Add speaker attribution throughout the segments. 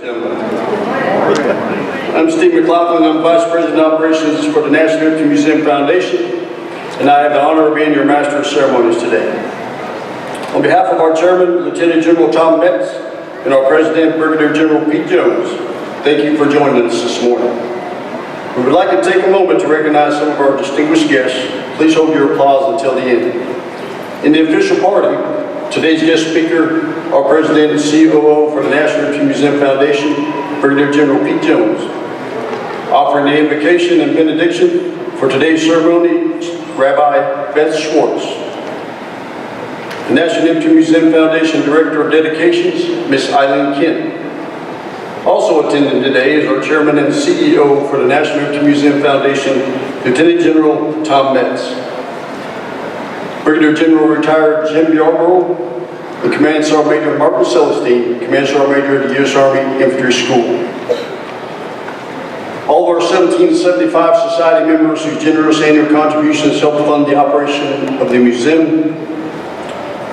Speaker 1: Gentlemen, I'm Steve McLaughlin. I'm Vice President of Operations for the National Infantry Museum Foundation, and I have the honor of being your Master of Ceremonies today. On behalf of our Chairman, Lieutenant General Tom Metz, and our President, Brigadier General Pete Jones, thank you for joining us this morning. We would like to take a moment to recognize some of our distinguished guests. Please hold your applause until the end. In the official party, today's guest speaker, our President and COO for the National Infantry Museum Foundation, Brigadier General Pete Jones. Offering the invocation and benediction for today's ceremony, Rabbi Beth Schwartz. The National Infantry Museum Foundation Director of Dedications, Miss Eileen Kent. Also attending today is our Chairman and CEO for the National Infantry Museum Foundation, Lieutenant General Tom Metz. Brigadier General Retired Jim Yarborough, and Command Sergeant Major Martin Celestine, Command Sergeant Major of the U.S. Army Infantry School. All of our 1775 society members whose generous annual contributions help fund the operation of the museum.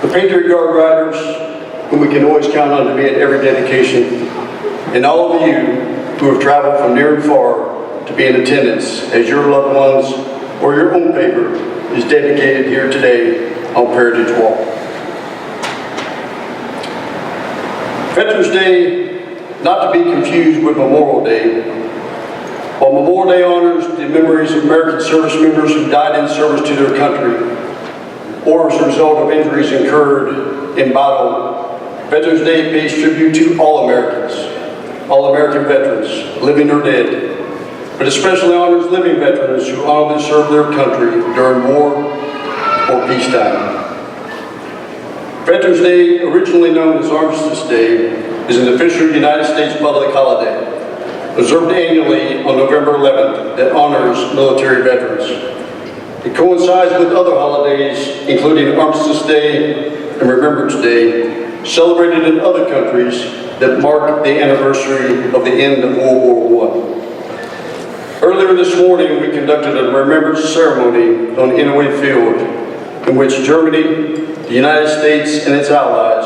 Speaker 1: The Patriot Guard riders, whom we can always count on to be at every dedication. And all of you who have traveled from near and far to be in attendance as your loved ones or your own paper is dedicated here today on Heritage Walk. Veterans Day, not to be confused with Memorial Day. While Memorial Day honors the memories of American service members who died in service to their country or as a result of injuries incurred in battle, Veterans Day pays tribute to all Americans, all American veterans, living or dead, but especially honors living veterans who honorably served their country during war or peacetime. Veterans Day, originally known as Armistice Day, is an official United States public holiday, observed annually on November 11th that honors military veterans. It coincides with other holidays, including Armistice Day and Remembrance Day, celebrated in other countries that mark the anniversary of the end of World War I. Earlier this morning, we conducted a remembrance ceremony on Inouye Field, in which Germany, the United States, and its allies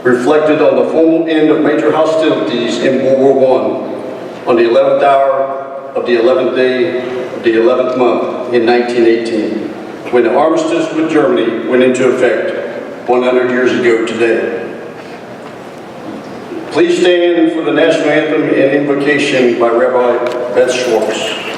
Speaker 1: reflected on the formal end of major hostilities in World War I on the 11th hour of the 11th day of the 11th month in 1918, when the armistice with Germany went into effect 100 years ago today. Please stand for the national anthem and invocation by Rabbi Beth Schwartz.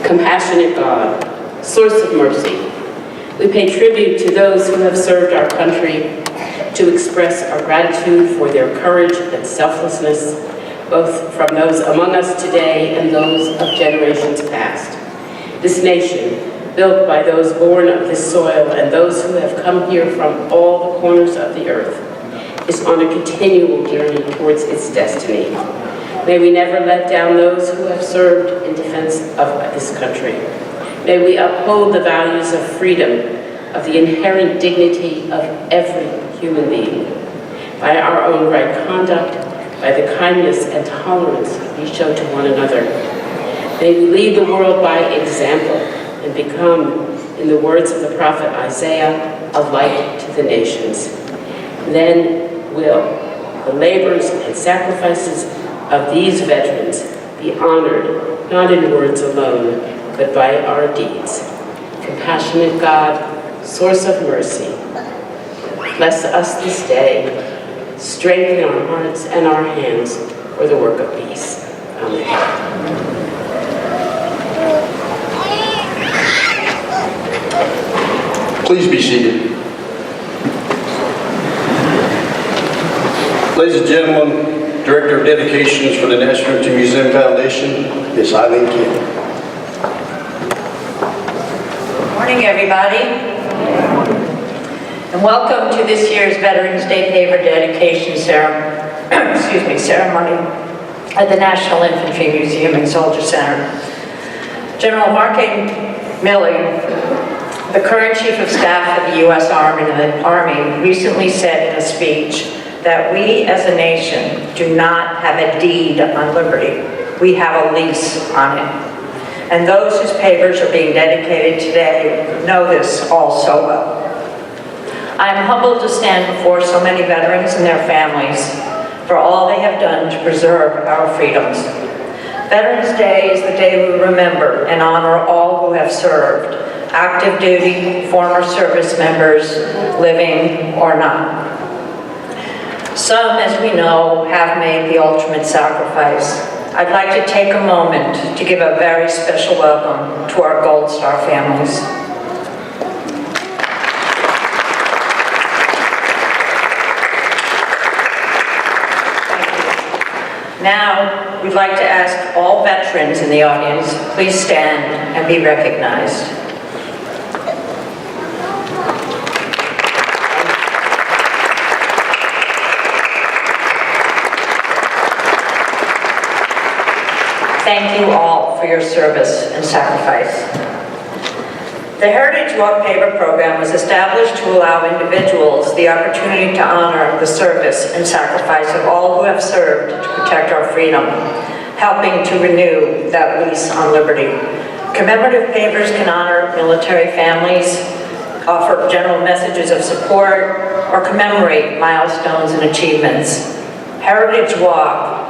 Speaker 2: Compassionate God, source of mercy, we pay tribute to those who have served our country to express our gratitude for their courage and selflessness, both from those among us today and those of generations past. This nation, built by those born of this soil and those who have come here from all the corners of the earth, is on a continual journey towards its destiny. May we never let down those who have served in defense of this country. May we uphold the values of freedom, of the inherent dignity of every human being, by our own right conduct, by the kindness and tolerance we show to one another. May we lead the world by example and become, in the words of the prophet Isaiah, a light to the nations. Then will the labors and sacrifices of these veterans be honored, not in words alone, but by our deeds. Compassionate God, source of mercy, bless us this day, strengthen our hearts and our hands for the work of peace. Amen.
Speaker 1: Please be seated. Ladies and gentlemen, Director of Dedications for the National Infantry Museum Foundation, Ms. Eileen Kim.
Speaker 3: Good morning, everybody. And welcome to this year's Veterans Day Paver dedication ceremony at the National Infantry Museum and Soldier Center. General Mark A. Milley, the current Chief of Staff of the U.S. Army, recently said in a speech that we as a nation do not have a deed on liberty. We have a lease on it. And those whose papers are being dedicated today know this all so well. I am humbled to stand before so many veterans and their families for all they have done to preserve our freedoms. Veterans Day is the day we remember and honor all who have served, active duty, former service members, living or not. Some, as we know, have made the ultimate sacrifice. I'd like to take a moment to give a very special welcome to our Gold Star families. Now, we'd like to ask all veterans in the audience, please stand and be recognized. Thank you all for your service and sacrifice. The Heritage Walk Paver program was established to allow individuals the opportunity to honor the service and sacrifice of all who have served to protect our freedom, helping to renew that lease on liberty. Commemorative pavers can honor military families, offer general messages of support, or commemorate milestones and achievements. Heritage Walk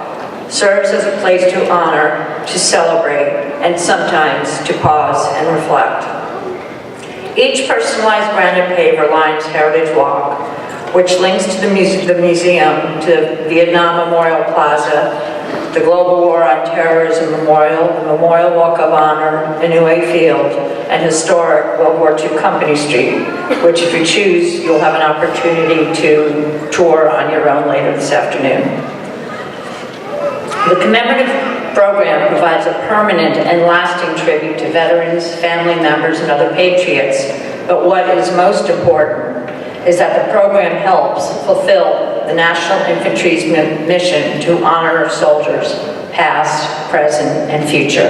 Speaker 3: serves as a place to honor, to celebrate, and sometimes to pause and reflect. Each personalized branded paver lines Heritage Walk, which links to the museum, to Vietnam Memorial Plaza, the Global War on Terrorism Memorial, the Memorial Walk of Honor, Inouye Field, and historic World War II Company Street, which if you choose, you'll have an opportunity to tour on your own later this afternoon. The commemorative program provides a permanent and lasting tribute to veterans, family members, and other patriots. But what is most important is that the program helps fulfill the National Infantry's mission to honor our soldiers, past, present, and future.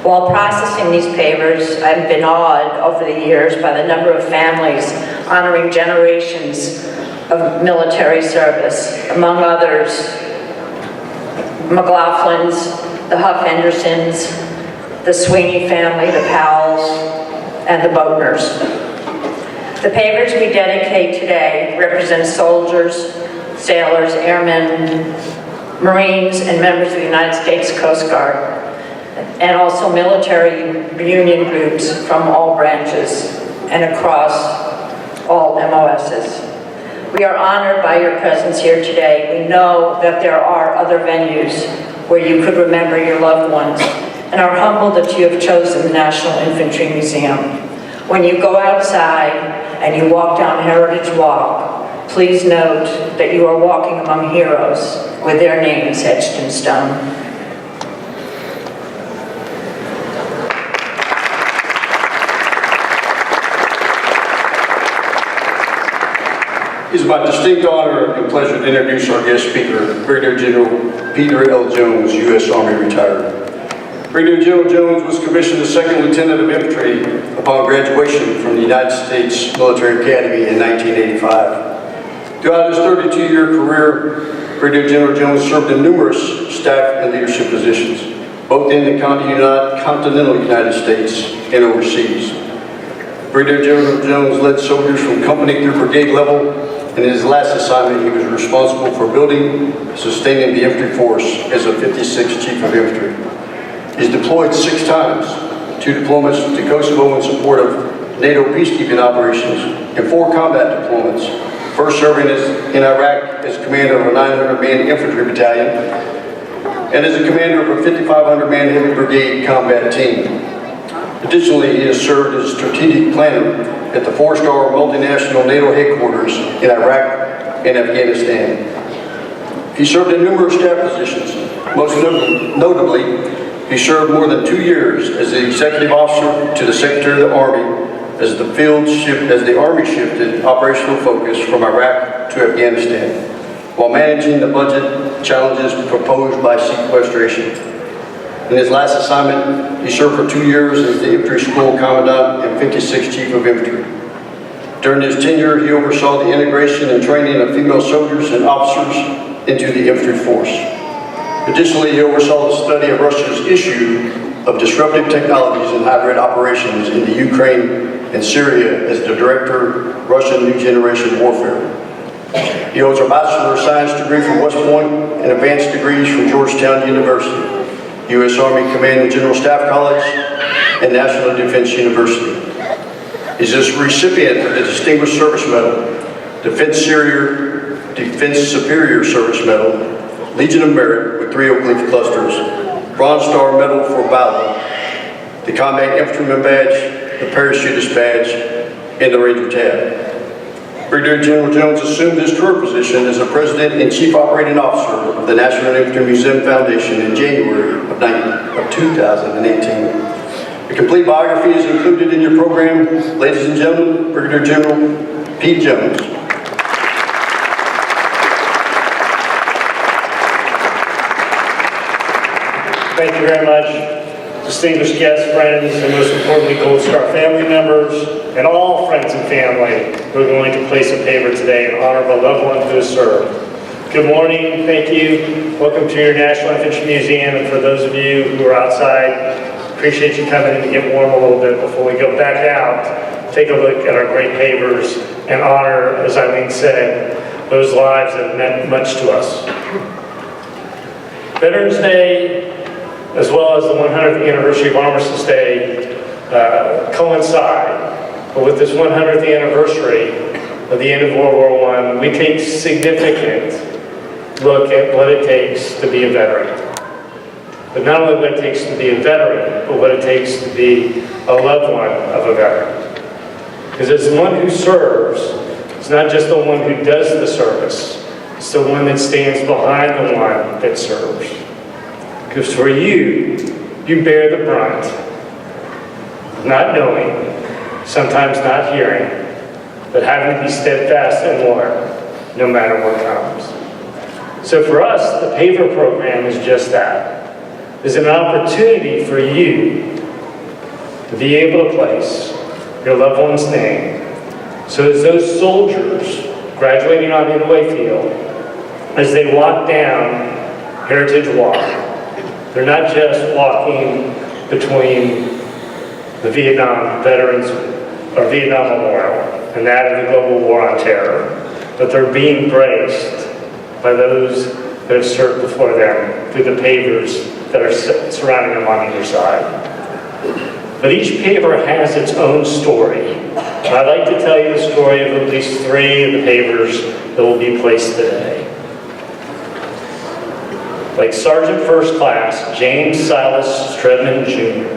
Speaker 3: While processing these pavers, I've been awed over the years by the number of families honoring generations of military service, among others, McLaughlin's, the Huff Hendersons, the Sweeney family, the Powells, and the Boatners. The pavers we dedicate today represent soldiers, sailors, airmen, Marines, and members of the United States Coast Guard, and also military reunion groups from all branches and across all MOSs. We are honored by your presence here today. We know that there are other venues where you could remember your loved ones, and are humbled that you have chosen the National Infantry Museum. When you go outside and you walk down Heritage Walk, please note that you are walking among heroes with their names etched in stone.
Speaker 1: It is my distinct honor and pleasure to introduce our guest speaker, Brigadier General Peter L. Jones, U.S. Army retired. Brigadier General Jones was commissioned as Second Lieutenant of Infantry upon graduation from the United States Military Academy in 1985. Throughout his 32-year career, Brigadier General Jones served in numerous staff and leadership positions, both in the continental United States and overseas. Brigadier General Jones led soldiers from company through brigade level, and in his last assignment, he was responsible for building and sustaining the infantry force as a 56th Chief of Infantry. He's deployed 6 times, 2 deployments to Kosovo in support of NATO peacekeeping operations, and 4 combat deployments, first serving in Iraq as commander of a 900-man infantry battalion, and as a commander of a 5,500-man heavy brigade combat team. Additionally, he has served as strategic planner at the 4-star multinational NATO headquarters in Iraq and Afghanistan. He served in numerous staff positions. Most notably, he served more than 2 years as the executive officer to the Secretary of the Army as the Army shifted operational focus from Iraq to Afghanistan, while managing the budget challenges proposed by sequestration. In his last assignment, he served for 2 years as the Infantry School Commandant and 56th Chief of Infantry. During his tenure, he oversaw the integration and training of female soldiers and officers into the infantry force. Additionally, he oversaw the study of Russia's issue of disruptive technologies and hybrid operations in the Ukraine and Syria as the Director of Russian New Generation Warfare. He holds a Bachelor of Science degree from West Point and advanced degrees from Georgetown University, U.S. Army Command and General Staff College, and National Defense University. He's a recipient of the Distinguished Service Medal, Defense Superior Service Medal, Legion of Merit with 3 oak leaf clusters, Bronze Star Medal for Valor, the Combat Infantryman Badge, the Parachutist Badge, and the Ranger Tab. Brigadier General Jones assumed his current position as the President and Chief Operating Officer of the National Infantry Museum Foundation in January of 2018. A complete biography is included in your program. Ladies and gentlemen, Brigadier General Pete Jones.
Speaker 4: Thank you very much, distinguished guests, friends, and most importantly, Gold Star family members, and all friends and family who are going to place a paver today in honor of a loved one who has served. Good morning, thank you. Welcome to your National Infantry Museum, and for those of you who are outside, appreciate you coming in to get warm a little bit before we go back out. Take a look at our great pavers and honor, as Eileen said, those lives that have meant much to us. Veterans Day, as well as the 100th anniversary of Armistice Day, coincide. But with this 100th anniversary of the end of World War I, we take significant look at what it takes to be a veteran. But not only what it takes to be a veteran, but what it takes to be a loved one of a veteran. Because as the one who serves, it's not just the one who does the service, it's the one that stands behind the one that serves. Because for you, you bear the brunt of not knowing, sometimes not hearing, but having to be steadfast and learn, no matter what comes. So for us, the Paver program is just that. It's an opportunity for you to be able to place your loved one's name, so as those soldiers graduating on Midway Field, as they walk down Heritage Walk, they're not just walking between the Vietnam Veterans or Vietnam Memorial and that of the Global War on Terror, but they're being braced by those that have served before them through the pavers that are surrounding them on either side. But each paver has its own story. And I'd like to tell you the story of at least 3 of the pavers that will be placed today. Like Sergeant First Class James Silas Stredman Jr.,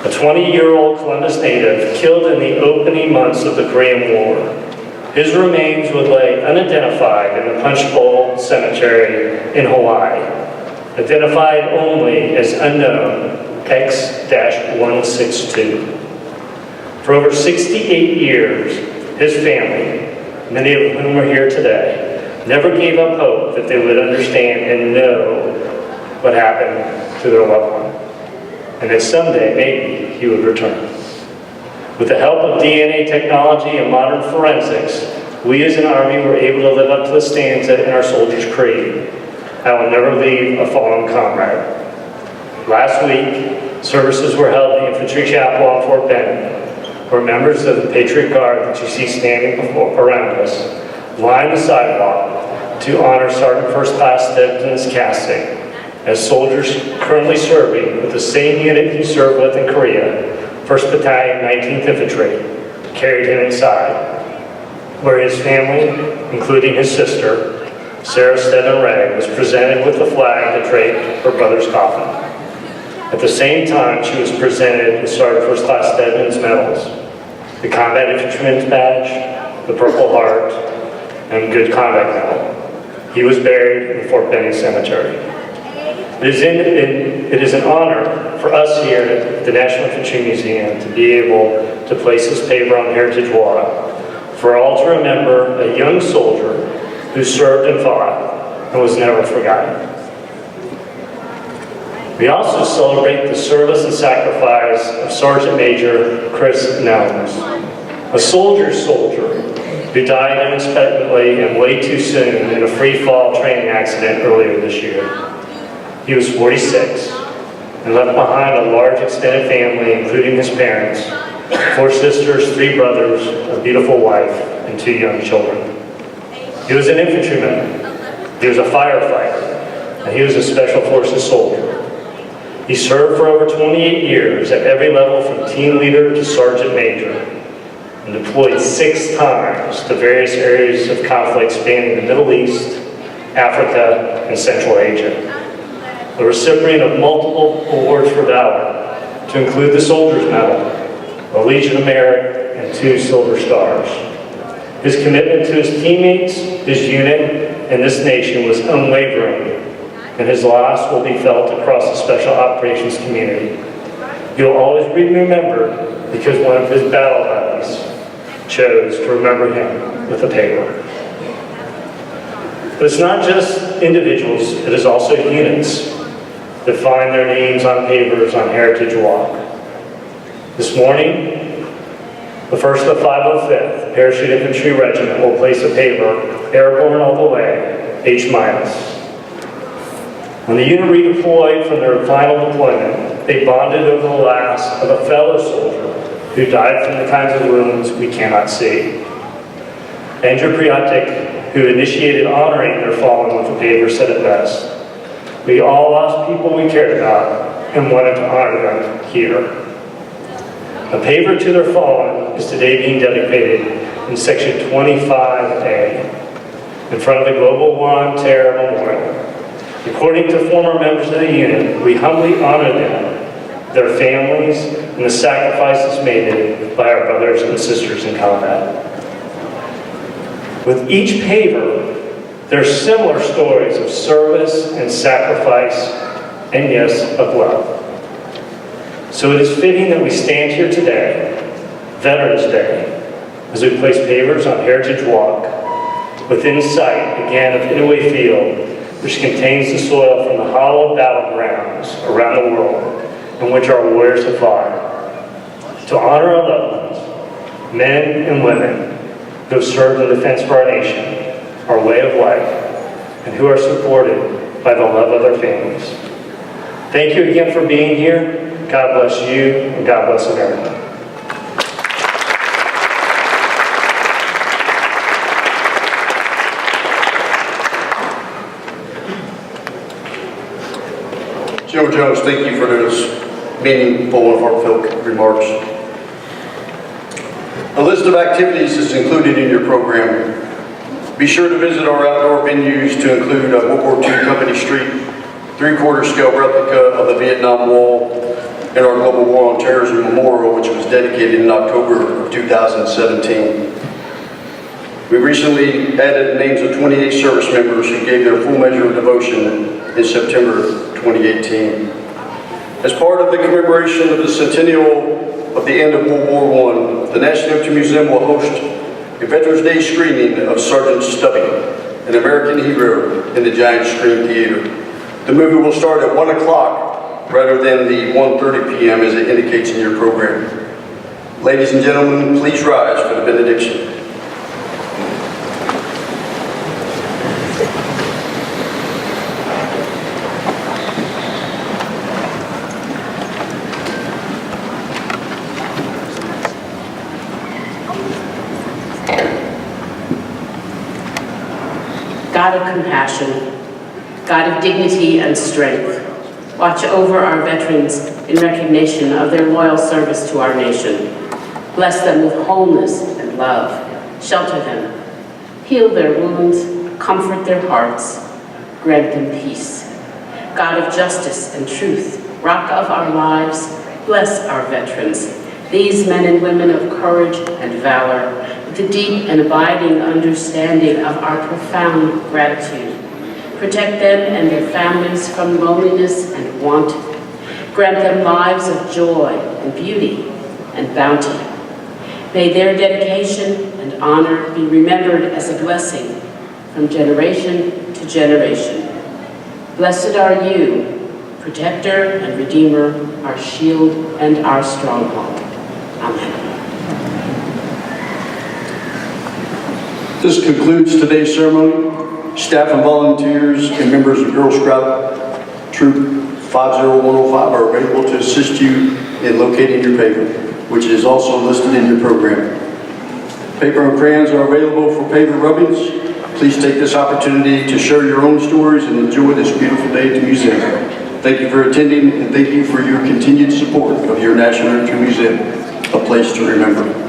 Speaker 4: a 20-year-old Columbus native killed in the opening months of the Korean War. His remains would lay unidentified in the Punch Bowl Cemetery in Hawaii, identified only as unknown X-162. For over 68 years, his family, many of whom are here today, never gave up hope that they would understand and know what happened to their loved one, and that someday, maybe, he would return. With the help of DNA technology and modern forensics, we as an Army were able to live up to the stanza in our Soldier's Creed, "I will never leave a fallen comrade." Last week, services were held in the Infantry Chapel on Fort Benning, where members of the Patriot Guard that you see standing around us lined the sidewalk to honor Sergeant First Class Devon's casting as soldiers currently serving with the same unit he served with in Korea, 1st Battalion, 19th Infantry, carried him inside, where his family, including his sister, Sarah Stedman Ray, was presented with the flag that draped her brother's coffin. At the same time, she was presented with Sergeant First Class Stedman's medals, the Combat Infantryman's Badge, the Purple Heart, and Good Conduct Medal. He was buried in the Fort Benning Cemetery. It is an honor for us here at the National Infantry Museum to be able to place this paver on Heritage Walk, for all to remember a young soldier who served and fought and was never forgotten. We also celebrate the service and sacrifice of Sergeant Major Chris Nelms, a soldier's soldier who died unexpectedly and way too soon in a free-fall training accident earlier this year. He was 46 and left behind a large extended family, including his parents, 4 sisters, 3 brothers, a beautiful wife, and 2 young children. He was an infantryman, he was a firefighter, and he was a Special Forces soldier. He served for over 28 years at every level from team leader to sergeant major, and deployed 6 times to various areas of conflict spanning the Middle East, Africa, and Central Asia. The recipient of multiple awards for valor, to include the Soldier's Medal, the Legion of Merit, and 2 Silver Stars. His commitment to his teammates, his unit, and this nation was unwavering, and his loss will be felt across the Special Operations community. He'll always be remembered because one of his battle buddies chose to remember him with a paver. But it's not just individuals, it is also units that find their names on pavers on Heritage Walk. This morning, the 1st of 505th Parachute Infantry Regiment will place a paver airborne all the way, H-. When the unit redeployed from their final deployment, they bonded over the last of a fellow soldier who died from the kinds of wounds we cannot see. Andrew Priatic, who initiated honoring their fallen with a paver, said it best: "We all lost people we cared about and wanted to honor them here." A paver to their fallen is today being dedicated in Section 25A in front of the Global War on Terror Memorial. According to former members of the unit, we humbly honor them, their families, and the sacrifices made by our brothers and sisters in combat. With each paver, there are similar stories of service and sacrifice, and yes, of love. So it is fitting that we stand here today, Veterans Day, as we place pavers on Heritage Walk, within sight, again, of Inouye Field, which contains the soil from the hallowed battlegrounds around the world in which our warriors have fought. To honor our loved ones, men and women who have served in defense for our nation, our way of life, and who are supported by the love of their families. Thank you again for being here. God bless you, and God bless America.
Speaker 1: General Jones, thank you for those meaningful and heartfelt remarks. A list of activities is included in your program. Be sure to visit our outdoor venues to include a World War II Company Street, 3/4 scale replica of the Vietnam Wall, and our Global War on Terrorism Memorial, which was dedicated in October of 2017. We recently added the names of 28 service members who gave their full measure of devotion in September 2018. As part of the commemoration of the centennial of the end of World War I, the National Infantry Museum will host a Veterans Day screening of Sergeant Stubby, an American hero in the Giant Screen Theater. The movie will start at 1 o'clock rather than the 1:30 p.m. as it indicates in your program. Ladies and gentlemen, please rise for the benediction.
Speaker 2: God of compassion, God of dignity and strength, watch over our veterans in recognition of their loyal service to our nation. Bless them with wholeness and love. Shelter them. Heal their wounds. Comfort their hearts. Grant them peace. God of justice and truth, rock of our lives, bless our veterans, these men and women of courage and valor, with the deep and abiding understanding of our profound gratitude. Protect them and their families from loneliness and want. Grant them lives of joy and beauty and bounty. May their dedication and honor be remembered as a blessing from generation to generation. Blessed are you, protector and redeemer, our shield and our stronghold. Amen.
Speaker 1: This concludes today's ceremony. Staff and volunteers and members of Girl Scout Troop 50105 are available to assist you in locating your paper, which is also listed in your program. Paper and crayons are available for paper rubbings. Please take this opportunity to share your own stories and enjoy this beautiful day at the museum. Thank you for attending, and thank you for your continued support of your National Infantry Museum, a place to remember.